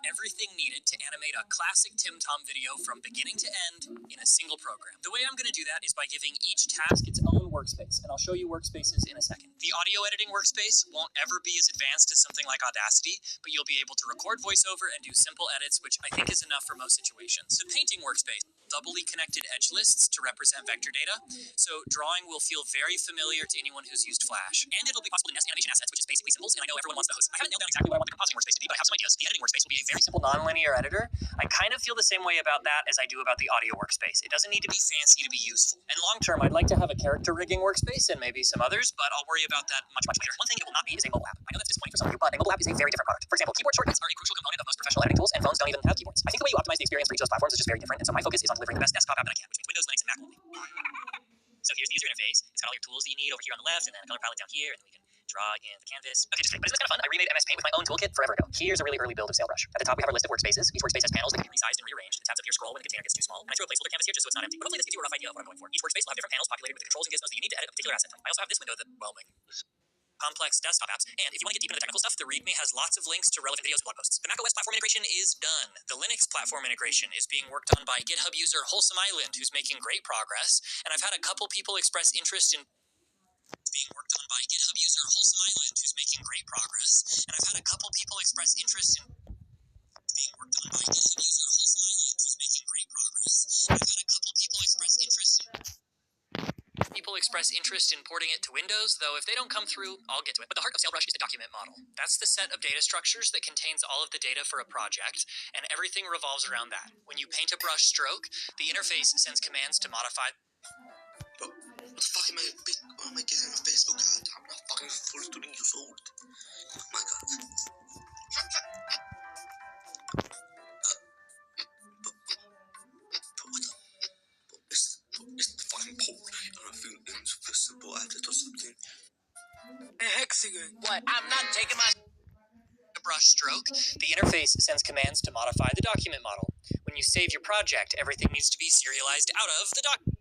Everything needed to animate a classic Tim Tom video from beginning to end in a single program. The way I'm going to do that is by giving each task its own workspace, and I'll show you workspaces in a second. The audio editing workspace won't ever be as advanced as something like Audacity, but you'll be able to record voiceover and do simple edits, which I think is enough for most situations. The painting workspace, doubly connected edge lists to represent vector data, so drawing will feel very familiar to anyone who's used Flash. And it'll be possible to nest animation assets, which is basically symbols, and I know everyone wants those. I haven't nailed down exactly what I want the compositing workspace to be, but I have some ideas. The editing workspace will be a very simple non-linear editor. I kind of feel the same way about that as I do about the audio workspace. It doesn't need to be fancy to be useful. And long term, I'd like to have a character rigging workspace and maybe some others, but I'll worry about that much later. One thing it will not be is a mobile app. I know that's disappointing for some of you, but a mobile app is a very different product. For example, keyboard shortcuts are a crucial component of most professional editing tools, and phones don't even have keyboards. I think the way you optimize the experience for each of those platforms is just very different, and so my focus is on delivering the best desktop app that I can, which means Windows, Linux, and Mac only. So here's the user interface. It's got all your tools that you need over here on the left, and then a color palette down here, and then we can draw in the canvas. Okay, just kidding. But isn't this kind of fun? I remade MS Paint with my own toolkit forever ago. Here's a really early build of Sailbrush. At the top, we have our list of workspaces. Each workspace has panels that can be resized and rearranged. The tabs up here scroll when the container gets too small. And I threw a placeholder canvas here just so it's not empty. But hopefully this gives you a rough idea of what I'm going for. Each workspace will have different panels populated with the controls and gizmos that you need to edit a particular asset type. I also have this window that, well, complex desktop apps. And if you want to get deep into the technical stuff, the README has lots of links to relevant videos and blog posts. The macOS platform integration is done. The Linux platform integration is being worked on by GitHub user Wholesome Island, who's making great progress. And I've had a couple people express interest in being worked on by GitHub user Wholesome Island, who's making great progress. And I've had a couple people express interest in being worked on by GitHub user Wholesome Island, who's making great progress. And I've had a couple people express interest in porting it to Windows, though if they don't come through, I'll get to it. But the heart of Sailbrush is the document model. That's the set of data structures that contains all of the data for a project, and everything revolves around that. When you paint a brush stroke, the interface sends commands to modify. What the fuck am I getting on Facebook? God, I'm not fucking 42 years old. Oh my god. It's the fucking pole, and I feel invisible at it or something. A hexagon. What? I'm not taking my brush stroke. The interface sends commands to modify the document model. When you save your project, everything needs to be serialized out of the document.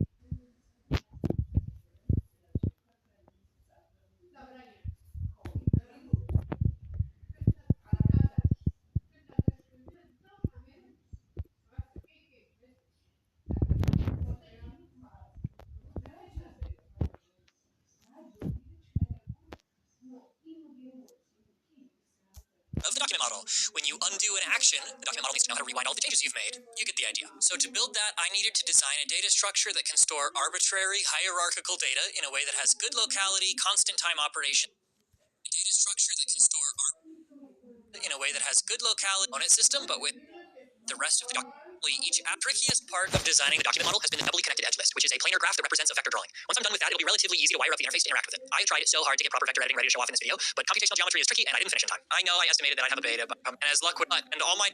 Of the document model. When you undo an action, the document model needs to know how to rewind all the changes you've made. You get the idea. So to build that, I needed to design a data structure that can store arbitrary, hierarchical data in a way that has good locality, constant time operation. A data structure that can store in a way that has good locality on its system, but with the rest of the document. Each trickiest part of designing the document model has been the doubly connected edge list, which is a planar graph that represents a vector drawing. Once I'm done with that, it'll be relatively easy to wire up the interface to interact with it. I tried so hard to get proper vector editing ready to show off in this video, but computational geometry is tricky and I didn't finish in time. I know I estimated that I'd have a beta, but and as luck would, and all my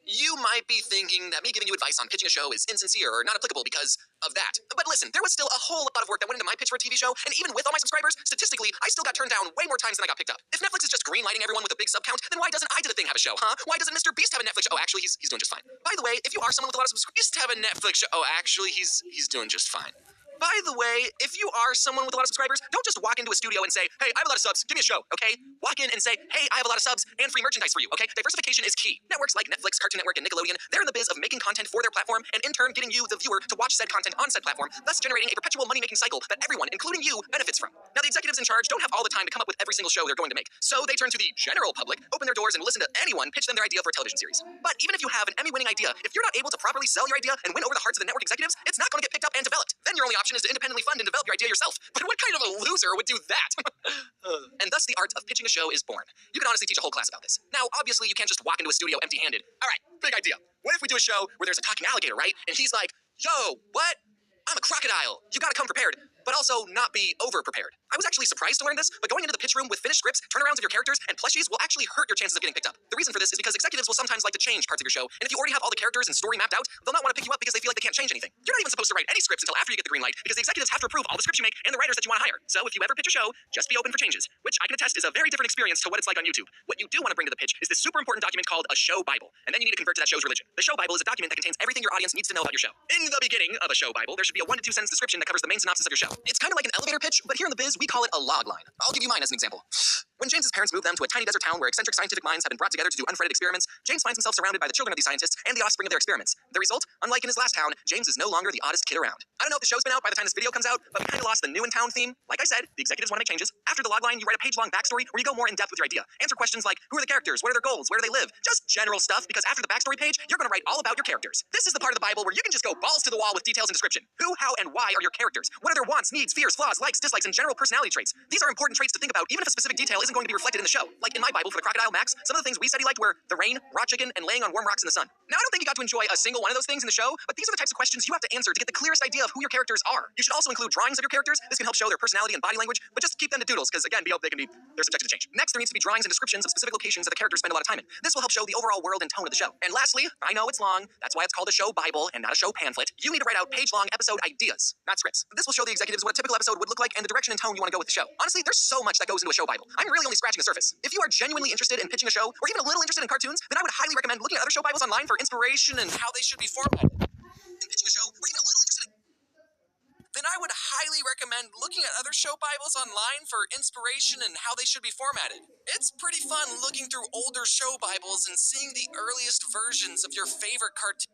You might be thinking that me giving you advice on pitching a show is insincere or not applicable because of that. But listen, there was still a whole lot of work that went into my pitch for a TV show, and even with all my subscribers, statistically, I still got turned down way more times than I got picked up. If Netflix is just greenlighting everyone with a big sub count, then why doesn't I Do the Thing have a show, huh? Why doesn't Mr. Beast have a Netflix show? Oh, actually, he's doing just fine. By the way, if you are someone with a lot of subscribers, have a Netflix show. Oh, actually, he's doing just fine. By the way, if you are someone with a lot of subscribers, don't just walk into a studio and say, hey, I have a lot of subs, give me a show, okay? Walk in and say, hey, I have a lot of subs and free merchandise for you, okay? Diversification is key. Networks like Netflix, Cartoon Network, and Nickelodeon, they're in the biz of making content for their platform and in turn getting you, the viewer, to watch said content on said platform, thus generating a perpetual money-making cycle that everyone, including you, benefits from. Now, the executives in charge don't have all the time to come up with every single show they're going to make, so they turn to the general public, open their doors, and listen to anyone pitch them their idea for a television series. But even if you have an Emmy-winning idea, if you're not able to properly sell your idea and win over the hearts of the network executives, it's not going to get picked up and developed. Then your only option is to independently fund and develop your idea yourself. But what kind of a loser would do that? And thus the art of pitching a show is born. You can honestly teach a whole class about this. Now, obviously, you can't just walk into a studio empty-handed. All right, big idea. What if we do a show where there's a talking alligator, right? And he's like, yo, what? I'm a crocodile. You gotta come prepared, but also not be over-prepared. I was actually surprised to learn this, but going into the pitch room with finished scripts, turnarounds of your characters, and plushies will actually hurt your chances of getting picked up. The reason for this is because executives will sometimes like to change parts of your show, and if you already have all the characters and story mapped out, they'll not want to pick you up because they feel like they can't change anything. You're not even supposed to write any scripts until after you get the green light, because the executives have to approve all the scripts you make and the writers that you want to hire. So if you ever pitch a show, just be open for changes, which I can attest is a very different experience to what it's like on YouTube. What you do want to bring to the pitch is this super important document called a show Bible, and then you need to convert to that show's religion. The show Bible is a document that contains everything your audience needs to know about your show. In the beginning of a show Bible, there should be a 1 to 2 sentence description that covers the main synopsis of your show. It's kind of like an elevator pitch, but here in the biz, we call it a log line. I'll give you mine as an example. When James's parents move them to a tiny desert town where eccentric scientific minds have been brought together to do unfriended experiments, James finds himself surrounded by the children of these scientists and the offspring of their experiments. The result? Unlike in his last town, James is no longer the oddest kid around. I don't know if the show's been out by the time this video comes out, but we kind of lost the new in town theme. Like I said, the executives want to make changes. After the logline, you write a page-long backstory where you go more in depth with your idea. Answer questions like, who are the characters? What are their goals? Where do they live? Just general stuff, because after the backstory page, you're going to write all about your characters. This is the part of the Bible where you can just go balls to the wall with details and description. Who, how, and why are your characters? What are their wants, needs, fears, flaws, likes, dislikes, and general personality traits? These are important traits to think about, even if a specific detail isn't going to be reflected in the show. Like in my Bible for the crocodile Max, some of the things we said he liked were the rain, raw chicken, and laying on warm rocks in the sun. Now, I don't think you got to enjoy a single one of those things in the show, but these are the types of questions you have to answer to get the clearest idea of who your characters are. You should also include drawings of your characters. This can help show their personality and body language, but just keep them to doodles, because again, they're subject to change. Next, there needs to be drawings and descriptions of specific locations that the characters spend a lot of time in. This will help show the overall world and tone of the show. And lastly, I know it's long, that's why it's called a show Bible and not a show pamphlet. You need to write out page-long episode ideas, not scripts. This will show the executives what a typical episode would look like and the direction and tone you want to go with the show. Honestly, there's so much that goes into a show Bible. I'm really only scratching the surface. If you are genuinely interested in pitching a show, or even a little interested in cartoons, then I would highly recommend looking at other show Bibles online for inspiration and how they should be formatted. In pitching a show, or even a little interested in then I would highly recommend looking at other show Bibles online for inspiration and how they should be formatted. It's pretty fun looking through older show Bibles and seeing the earliest versions of your favorite cartoon.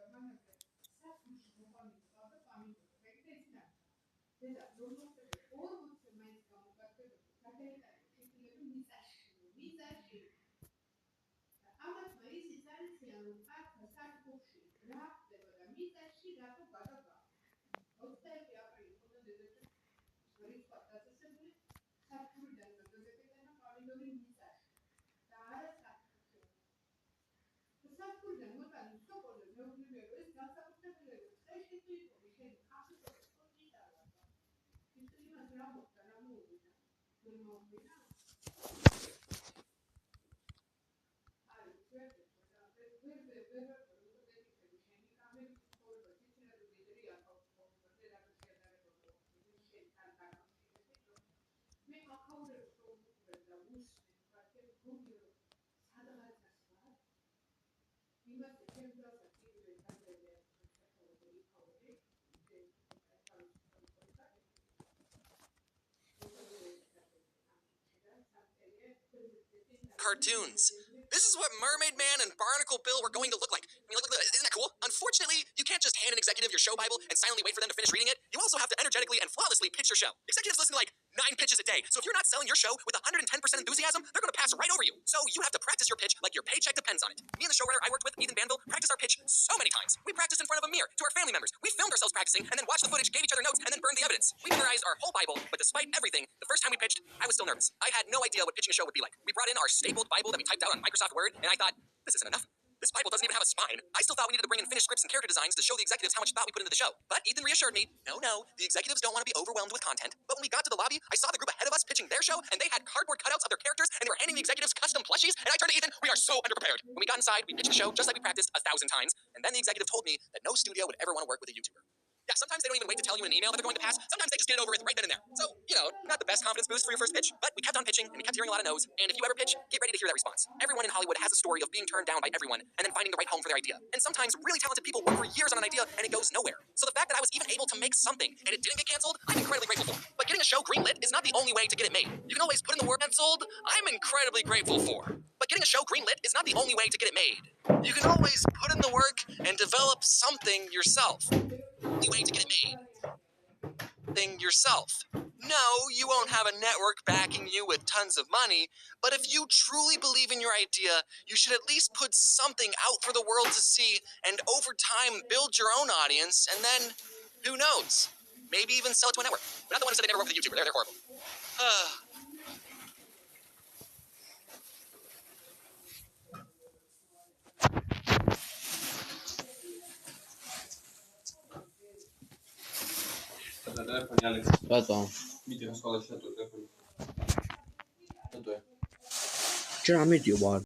Cartoons. This is what Mermaid Man and Barnacle Bill were going to look like. I mean, look, isn't that cool? Unfortunately, you can't just hand an executive your show Bible and silently wait for them to finish reading it. You also have to energetically and flawlessly pitch your show. Executives listen to like 9 pitches a day, so if you're not selling your show with 110% enthusiasm, they're going to pass right over you. So you have to practice your pitch like your paycheck depends on it. Me and the showrunner I worked with, Ethan Banville, practiced our pitch so many times. We practiced in front of a mirror to our family members. We filmed ourselves practicing and then watched the footage, gave each other notes, and then burned the evidence. We memorized our whole Bible, but despite everything, the first time we pitched, I was still nervous. I had no idea what pitching a show would be like. We brought in our stapled Bible that we typed out on Microsoft Word, and I thought, this isn't enough. This Bible doesn't even have a spine. I still thought we needed to bring in finished scripts and character designs to show the executives how much thought we put into the show. But Ethan reassured me, no, the executives don't want to be overwhelmed with content. But when we got to the lobby, I saw the group ahead of us pitching their show, and they had cardboard cutouts of their characters, and they were handing the executives custom plushies, and I turned to Ethan, we are so underprepared. When we got inside, we pitched the show just like we practiced 1,000 times, and then the executive told me that no studio would ever want to work with a YouTuber. Yeah, sometimes they don't even wait to tell you in an email that they're going to pass. Sometimes they just get it over with right then and there. So, not the best confidence boost for your first pitch, but we kept on pitching, and we kept hearing a lot of no's. And if you ever pitch, get ready to hear that response. Everyone in Hollywood has a story of being turned down by everyone and then finding the right home for their idea. And sometimes really talented people work for years on an idea and it goes nowhere. So the fact that I was even able to make something and it didn't get canceled, I'm incredibly grateful for. But getting a show greenlit is not the only way to get it made. You can always put in the word canceled, I'm incredibly grateful for. But getting a show greenlit is not the only way to get it made. You can always put in the work and develop something yourself. The way to get it made. Thing yourself. No, you won't have a network backing you with tons of money, but if you truly believe in your idea, you should at least put something out for the world to see and over time build your own audience, and then, who knows, maybe even sell it to a network. But not the one who said they never work with a YouTuber. They're horrible. Alex. Gata. Uite, am scolat și atunci, Ce n-am eu, bani.